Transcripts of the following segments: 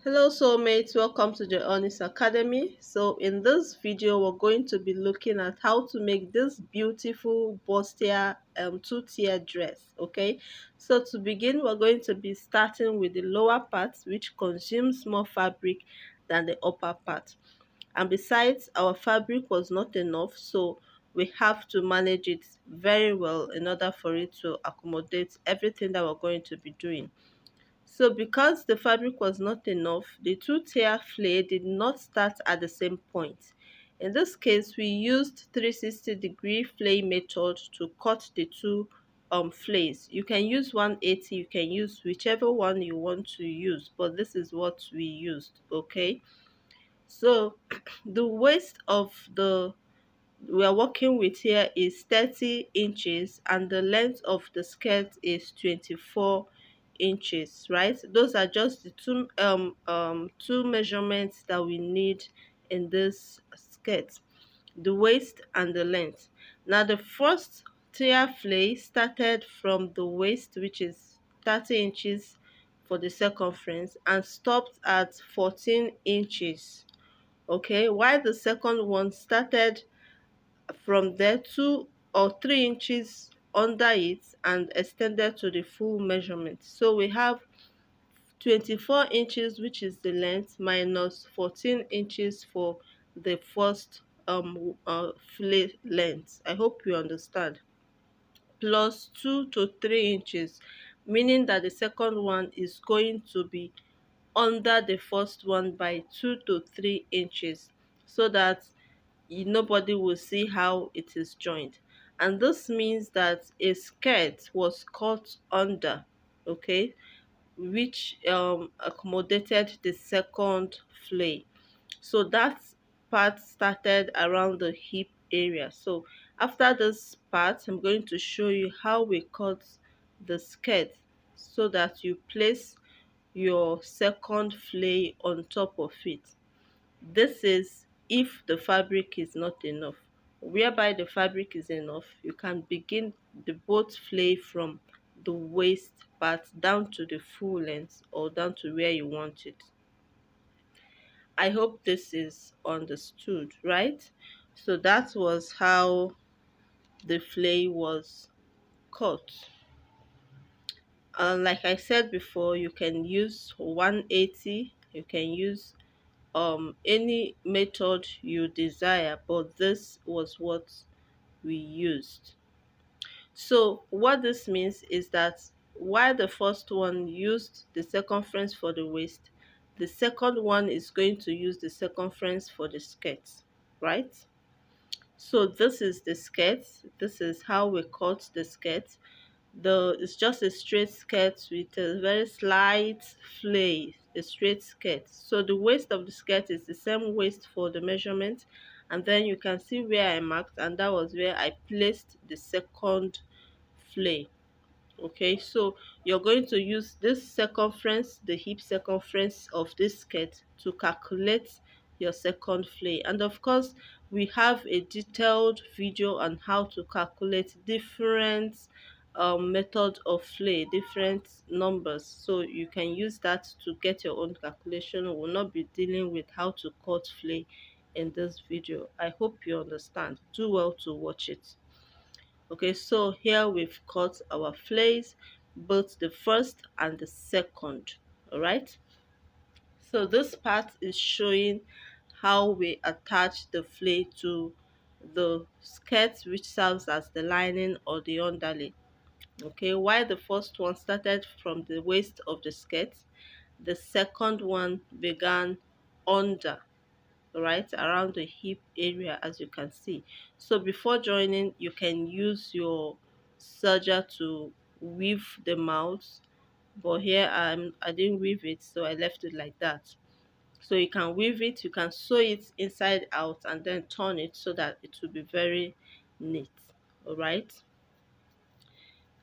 Hello soulmates, welcome to the Honest Academy. So in this video we're going to be looking at how to make this beautiful bustier two-tier dress. Okay, so to begin we're going to be starting with the lower part, which consumes more fabric than the upper part, and besides our fabric was not enough, so we have to manage it very well in order for it to accommodate everything that we're going to be doing. So because the fabric was not enough, the two-tier flay did not start at the same point. In this case, we used 360-degree flay method to cut the two flays. You can use 180, you can use whichever one you want to use, but this is what we used, okay? So the waist of the we are working with here is 30 inches and the length of the skirt is 24 inches, right? Those are just the two measurements that we need in this skirt, the waist and the length. Now the first tier flay started from the waist, which is 30 inches for the circumference, and stopped at 14 inches, okay, while the second one started from there 2 or 3 inches under it and extended to the full measurement. So we have 24 inches, which is the length, minus 14 inches for the first fillet length. I hope you understand. Plus 2 to 3 inches, meaning that the second one is going to be under the first one by 2 to 3 inches, so that nobody will see how it is joined. And this means that a skirt was cut under, okay, which accommodated the second flay. So that part started around the hip area. So after this part, I'm going to show you how we cut the skirt so that you place your second flay on top of it. This is if the fabric is not enough. Whereby the fabric is enough, you can begin the both flay from the waist part down to the full length or down to where you want it. I hope this is understood, right? So that was how the flay was cut. Like I said before, you can use 180, you can use any method you desire, but this was what we used. So what this means is that while the first one used the circumference for the waist, the second one is going to use the circumference for the skirt, right? So this is the skirt. This is how we cut the skirt. It's just a straight skirt with a very slight flay, a straight skirt. So the waist of the skirt is the same waist for the measurement, and then you can see where I marked, and that was where I placed the second flay. Okay, so you're going to use this circumference, the hip circumference of this skirt, to calculate your second flay. And of course, we have a detailed video on how to calculate different method of flay, different numbers, so you can use that to get your own calculation. We will not be dealing with how to cut flay in this video. I hope you understand. Do well to watch it. Okay, so here we've cut our flays, both the first and the second. All right, so this part is showing how we attach the flay to the skirt, which serves as the lining or the underlay. Okay, while the first one started from the waist of the skirt, the second one began under, right around the hip area, as you can see. So before joining, you can use your serger to weave the mouth, but here I didn't weave it, so I left it like that. So you can weave it, you can sew it inside out and then turn it so that it will be very neat. All right,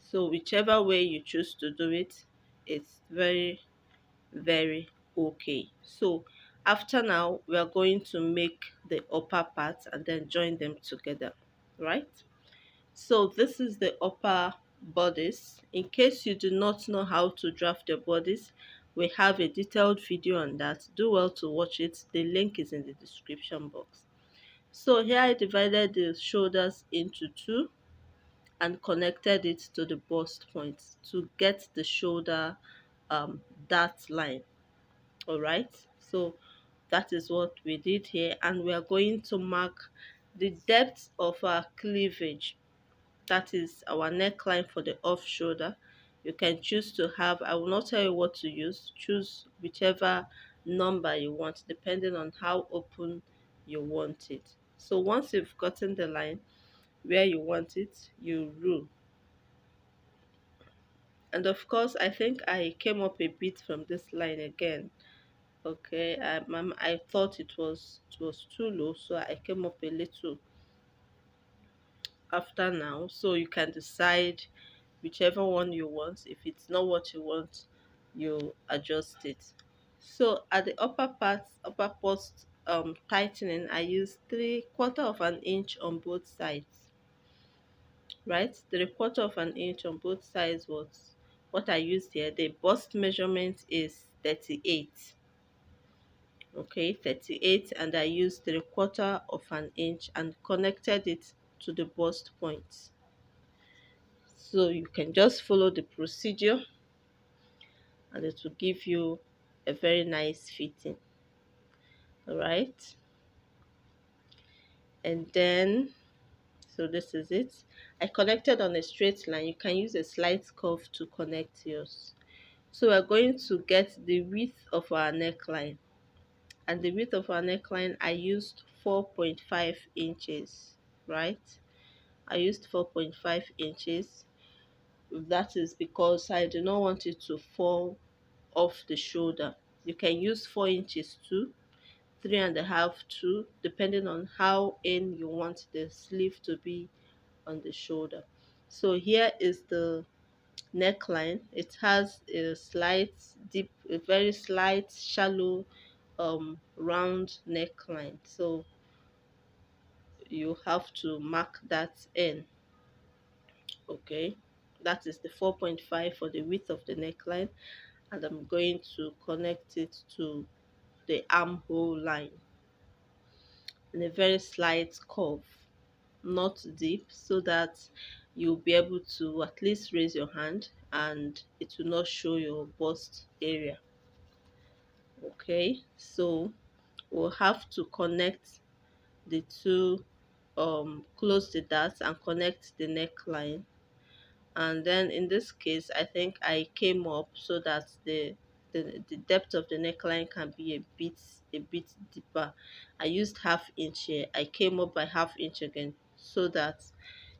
so whichever way you choose to do it, it's very okay. So after now, we are going to make the upper part and then join them together, right? So this is the upper bodice. In case you do not know how to draft your bodice, We have a detailed video on that. Do well to watch it. The link is in the description box. So here I divided the shoulders into two and connected it to the bust point to get the shoulder dart line. All right, so that is what we did here, and we are going to mark the depth of our cleavage. That is our neckline for the off shoulder. You can choose to have, I will not tell you what to use, choose whichever number you want depending on how open you want it. So once you've gotten the line where you want it, you rule. And of course, I think I came up a bit from this line again. Okay, I thought it was too low, so I came up a little after now. So you can decide whichever one you want. If it's not what you want, you adjust it. So at the upper part, upper post tightening, I use 3/4 of an inch on both sides. Right, 3/4 of an inch on both sides was what I used here. The bust measurement is 38. Okay, 38, and I used 3/4 of an inch and connected it to the bust point. So you can just follow the procedure and it will give you a very nice fitting. All right, and then so this is it. I connected on a straight line. You can use a slight curve to connect yours. So we're going to get the width of our neckline, and the width of our neckline I used 4.5 inches. Right, I used 4.5 inches. That is because I do not want it to fall off the shoulder. You can use 4 inches too, 3.5 too, depending on how in you want the sleeve to be on the shoulder. So here is the neckline. It has a slight deep, a very slight shallow round neckline. So you have to mark that in. Okay, that is the 4.5 for the width of the neckline, and I'm going to connect it to the armhole line in a very slight curve, not deep, so that you'll be able to at least raise your hand and it will not show your bust area. Okay, so we'll have to connect the two, close the darts and connect the neckline. And then in this case, I think I came up so that the depth of the neckline can be a bit deeper. I used 1/2 inch here. I came up by 1/2 inch again so that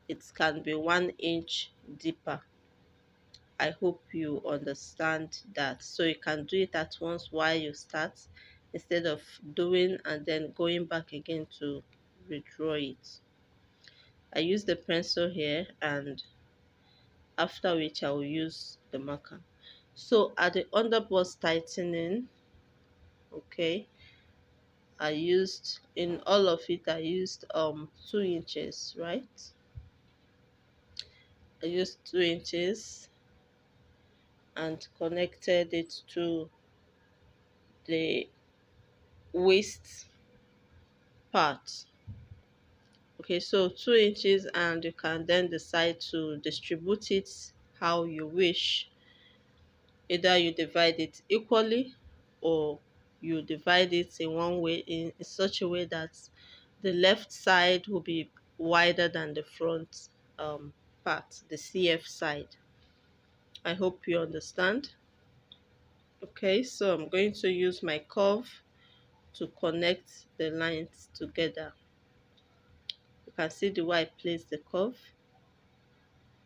it can be 1 inch deeper. I hope you understand that. So you can do it at once while you start instead of doing and then going back again to redraw it. I use the pencil here, and after which I will use the marker. So at the underbust tightening, okay, I used, in all of it I used 2 inches, right? I used 2 inches and connected it to the waist part. Okay, so 2 inches, and you can then decide to distribute it how you wish. Either you divide it equally, or you divide it in one way, in such a way that the left side will be wider than the front part, the CF side. I hope you understand. Okay, so I'm going to use my curve to connect the lines together. You can see the way I place the curve.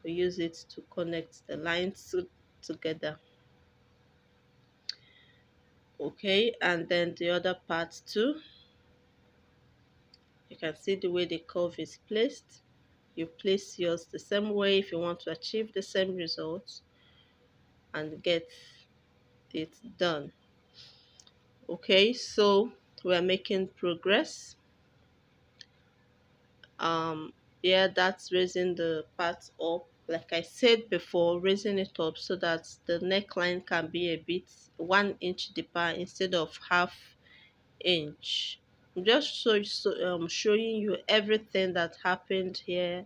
We use it to connect the lines together. Okay, and then the other part too. You can see the way the curve is placed. You place yours the same way if you want to achieve the same results and get it done. Okay, so we're making progress. Yeah, that's raising the part up like I said before, raising it up so that the neckline can be a bit 1 inch deeper instead of half inch. Just showing you everything that happened here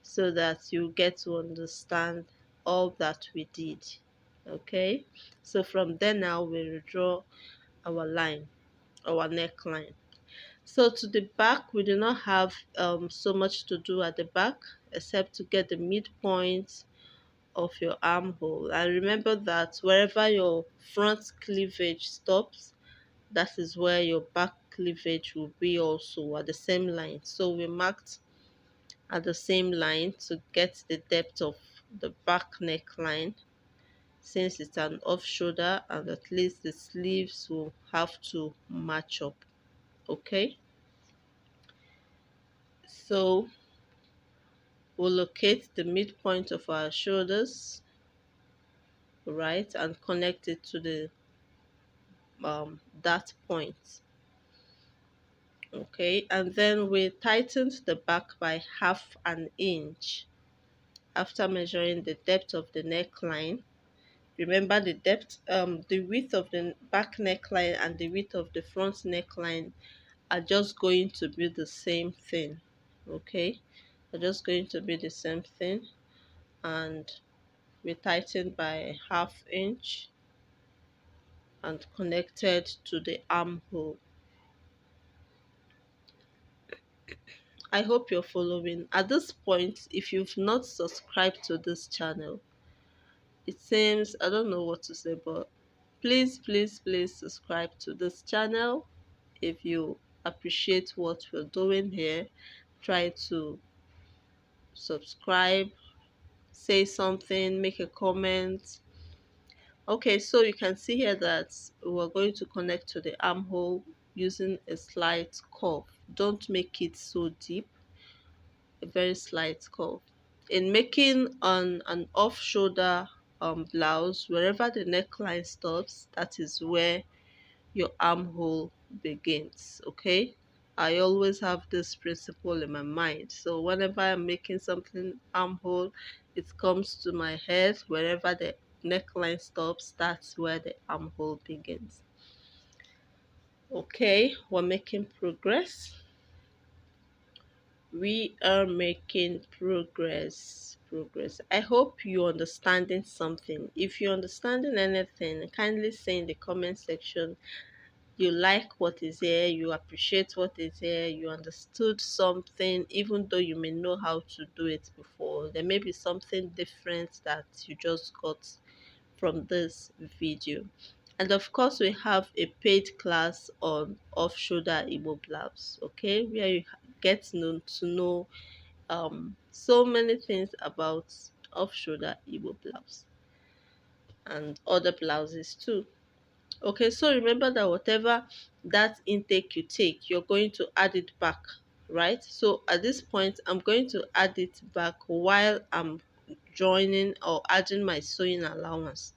so that you get to understand all that we did. Okay, so from there now we'll draw our line, our neckline. So to the back, we do not have so much to do at the back except to get the midpoint of your armhole. And remember that wherever your front cleavage stops, that is where your back cleavage will be also at the same line. So we marked at the same line to get the depth of the back neckline, since it's an off shoulder, and at least the sleeves will have to match up. Okay, so we'll locate the midpoint of our shoulders, right, and connect it to the that point. Okay, and then we tightened the back by 1/2 inch after measuring the depth of the neckline. Remember, the width of the back neckline and the width of the front neckline are just going to be the same thing. Okay, they're just going to be the same thing, and we tightened by 1/2 inch and connected to the armhole. I hope you're following. At this point, if you've not subscribed to this channel, it seems, I don't know what to say, but please, please, please subscribe to this channel. If you appreciate what we're doing here, try to subscribe, say something, make a comment. Okay, so you can see here that we're going to connect to the armhole using a slight curve. Don't make it so deep, a very slight curve. In making an off-shoulder blouse, wherever the neckline stops, that is where your armhole begins. Okay, I always have this principle in my mind, so whenever I'm making something armhole, it comes to my head. Wherever the neckline stops, that's where the armhole begins. Okay, we're making progress. We are making progress. I hope you're understanding something. If you're understanding anything, kindly say in the comment section you like what is here, you appreciate what is here, you understood something, even though you may know how to do it before. There may be something different that you just got from this video. And of course, we have a paid class on off-shoulder Igbo blouse, okay, where you get to know so many things about off-shoulder Igbo blouse and other blouses too. Okay, so remember that whatever that intake you take, you're going to add it back, right? So at this point, I'm going to add it back while I'm joining or adding my sewing allowance.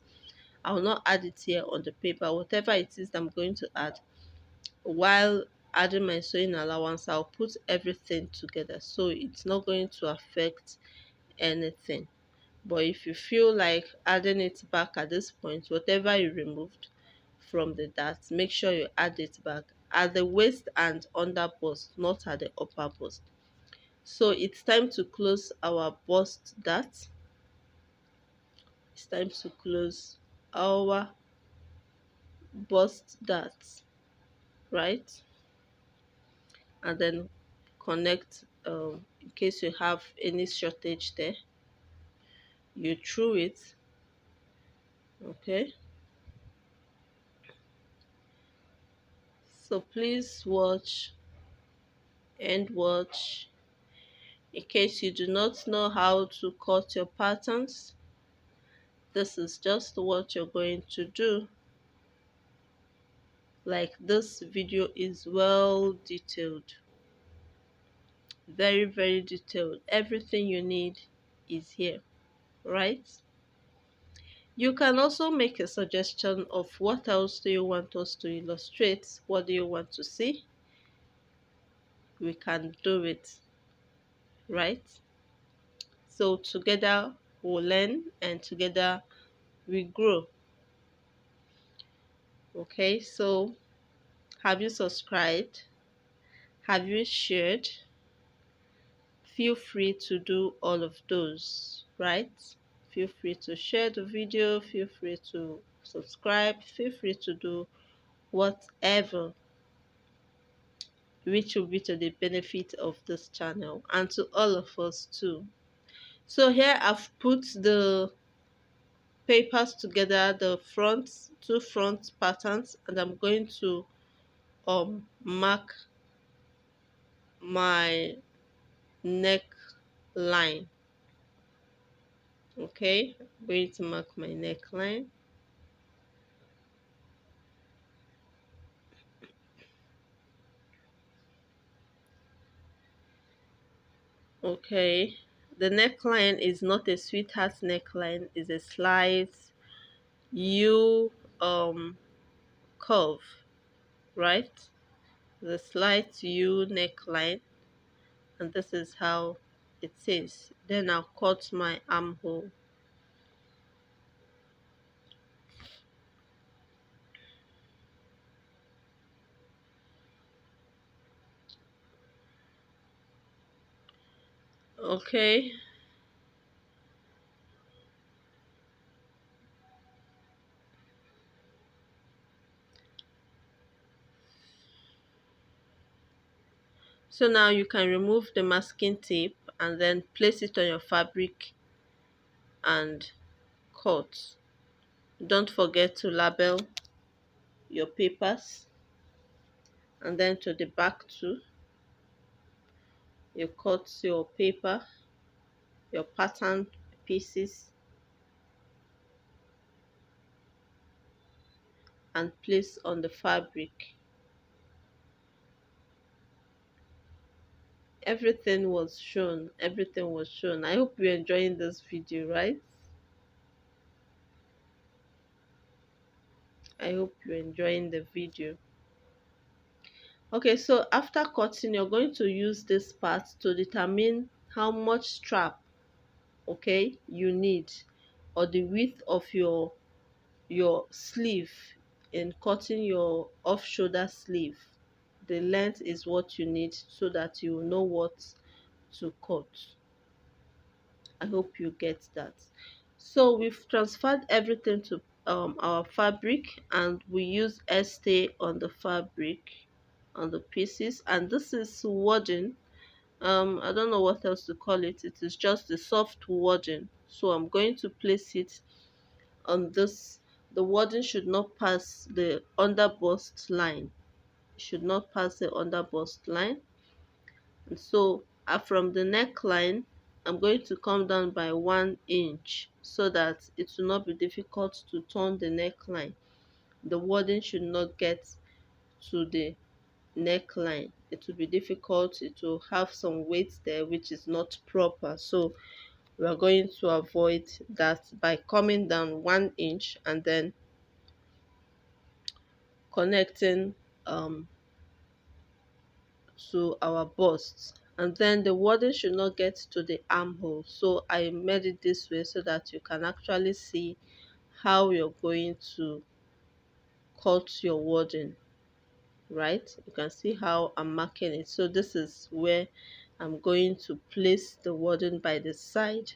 I will not add it here on the paper. Whatever it is that I'm going to add, while adding my sewing allowance, I'll put everything together, so it's not going to affect anything. But if you feel like adding it back at this point, whatever you removed from the dart, make sure you add it back at the waist and under bust, not at the upper bust. So it's time to close our bust dart. It's time to close our bust dart, right? And then connect, in case you have any shortage there, you through it. Okay, so please watch and watch. In case you do not know how to cut your patterns, this is just what you're going to do. Like, this video is well detailed, very, very detailed. Everything you need is here, right? You can also make a suggestion of what else do you want us to illustrate. What do you want to see? We can do it, right? So together we'll learn and together we grow. Okay, so have you subscribed? Have you shared? Feel free to do all of those, right? Feel free to share the video, feel free to subscribe, feel free to do whatever which will be to the benefit of this channel and to all of us too. So here I've put the papers together, the front two front patterns, and I'm going to mark my neckline. Okay, I'm going to mark my neckline. Okay, the neckline is not a sweetheart neckline, it's a slight U curve, right? The slight U neckline, and this is how it is. Then I'll cut my armhole. Okay, so now you can remove the masking tape and then place it on your fabric and cut. Don't forget to label your papers, and then to the back too. You cut your paper, your pattern pieces, and place on the fabric. Everything was shown. I hope you're enjoying this video, right? I hope you're enjoying the video. Okay, so after cutting, you're going to use this part to determine how much strap, okay, you need, or the width of your sleeve in cutting your off shoulder sleeve. The length is what you need so that you know what to cut. I hope you get that. So we've transferred everything to our fabric, and we use stay on the fabric, on the pieces, and this is wadding. I don't know what else to call it. It is just the soft wadding. So I'm going to place it on this. The wadding should not pass the under bust line. It should not pass the under bust line. And so from the neckline, I'm going to come down by 1 inch so that it will not be difficult to turn the neckline. The wadding should not get to the neckline. It will be difficult. It will have some weight there which is not proper. So we are going to avoid that by coming down 1 inch and then connecting to our bust, and then the wadding should not get to the armhole. So I made it this way so that you can actually see how you're going to cut your wadding, right? You can see how I'm marking it. So this is where I'm going to place the wadding by the side.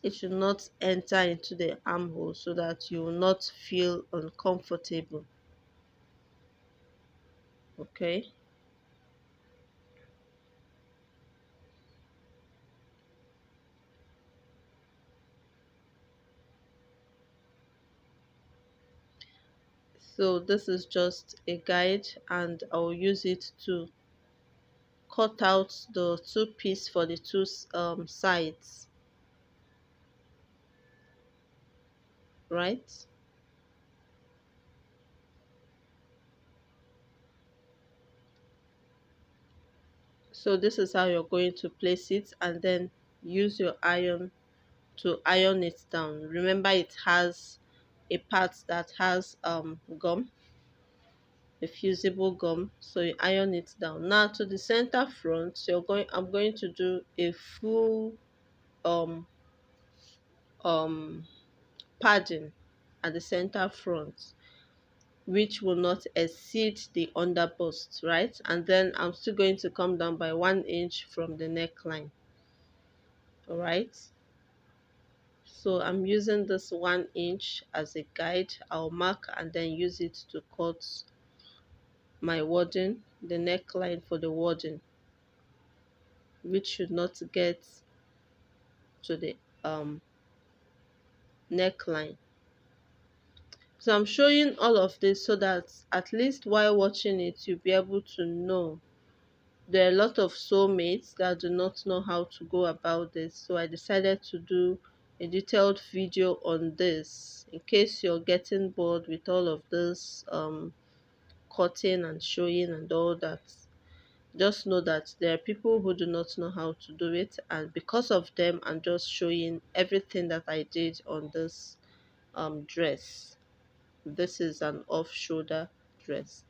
It should not enter into the armhole so that you will not feel uncomfortable. Okay, so this is just a guide, and I'll use it to cut out the two piece for the two sides, right? So this is how you're going to place it, and then use your iron to iron it down. Remember, it has a part that has gum. a fusible gum, so you iron it down. Now to the center front, I'm going to do a full um um padding at the center front, which will not exceed the under bust, right? And then I'm still going to come down by 1 inch from the neckline. All right, so I'm using this 1 inch as a guide. I'll mark and then use it to cut my wadding, the neckline for the wadding, which should not get to the neckline. So I'm showing all of this so that at least while watching it, you'll be able to know. There are a lot of soulmates that do not know how to go about this, so I decided to do a detailed video on this in case you're getting bored with all of this cutting and showing and all that. Just know that there are people who do not know how to do it, and because of them I'm just showing everything that I did on this dress. This is an off shoulder dress.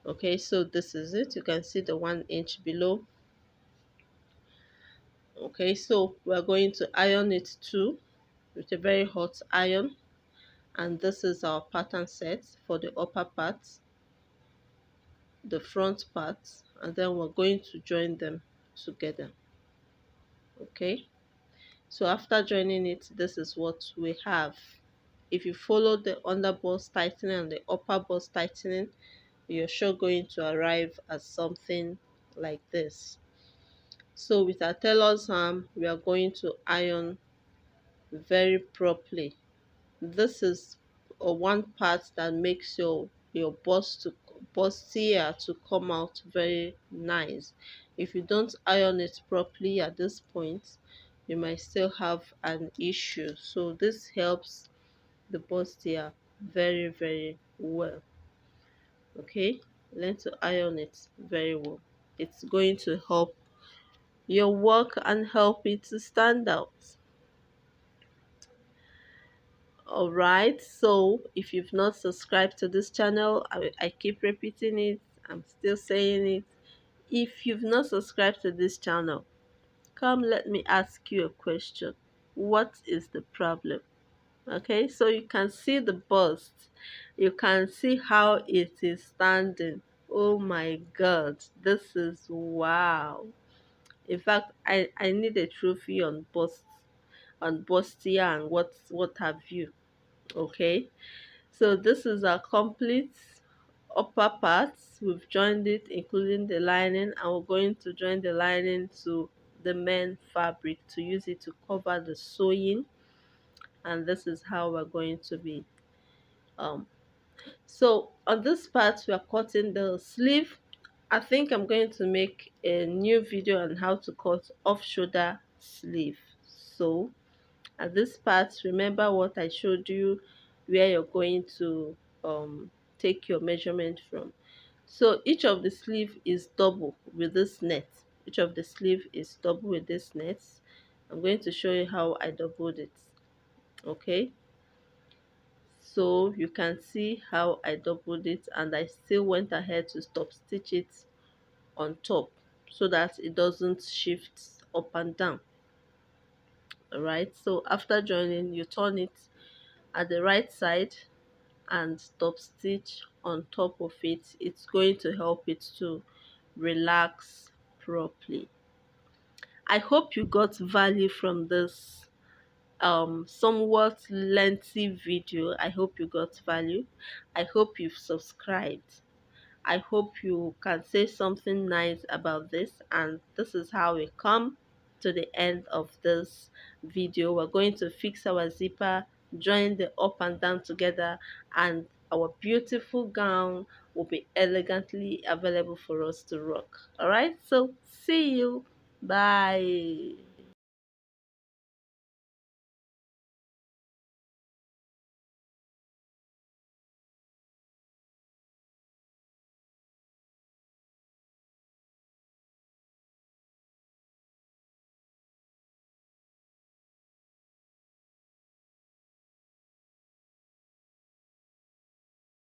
Okay, so this is it. You can see the 1 inch below. Okay, so we're going to iron it too with a very hot iron, and this is our pattern set for the upper part, the front part, and then we're going to join them together. Okay, so after joining it, this is what we have. If you follow the under bust tightening and the upper bust tightening, you're sure going to arrive at something like this. So with our tailor's arm, we are going to iron very properly. This is one part that makes your bustier to come out very nice. If you don't iron it properly at this point, you might still have an issue. So this helps the bustier very, very well. Okay, learn to iron it very well. It's going to help your work and help it to stand out. All right, so if you've not subscribed to this channel, I keep repeating it, I'm still saying it. If you've not subscribed to this channel, come let me ask you a question. What is the problem? Okay, so you can see the bust, you can see how it is standing. Oh my god, this is wow. In fact, I need a trophy on bustier and what have you. Okay, so this is our complete upper parts. We've joined it including the lining, and we're going to join the lining to the main fabric to use it to cover the sewing. And this is how we're going to be so on this part we are cutting the sleeve. I think I'm going to make a new video on how to cut off shoulder sleeve. So at this part, remember what I showed you, where you're going to take your measurement from. So each of the sleeve is double with this net. Each of the sleeve is double with this net. I'm going to show you how I doubled it. Okay, so you can see how I doubled it, and I still went ahead to stop stitch it on top so that it doesn't shift up and down. All right, so after joining, you turn it at the right side and stop stitch on top of it. It's going to help it to relax properly. I hope you got value from this somewhat lengthy video. I hope you got value. I hope you've subscribed. I hope you can say something nice about this, and this is how we come to the end of this video. We're going to fix our zipper, join the up and down together, and our beautiful gown will be elegantly available for us to rock. All right, so see you. Bye.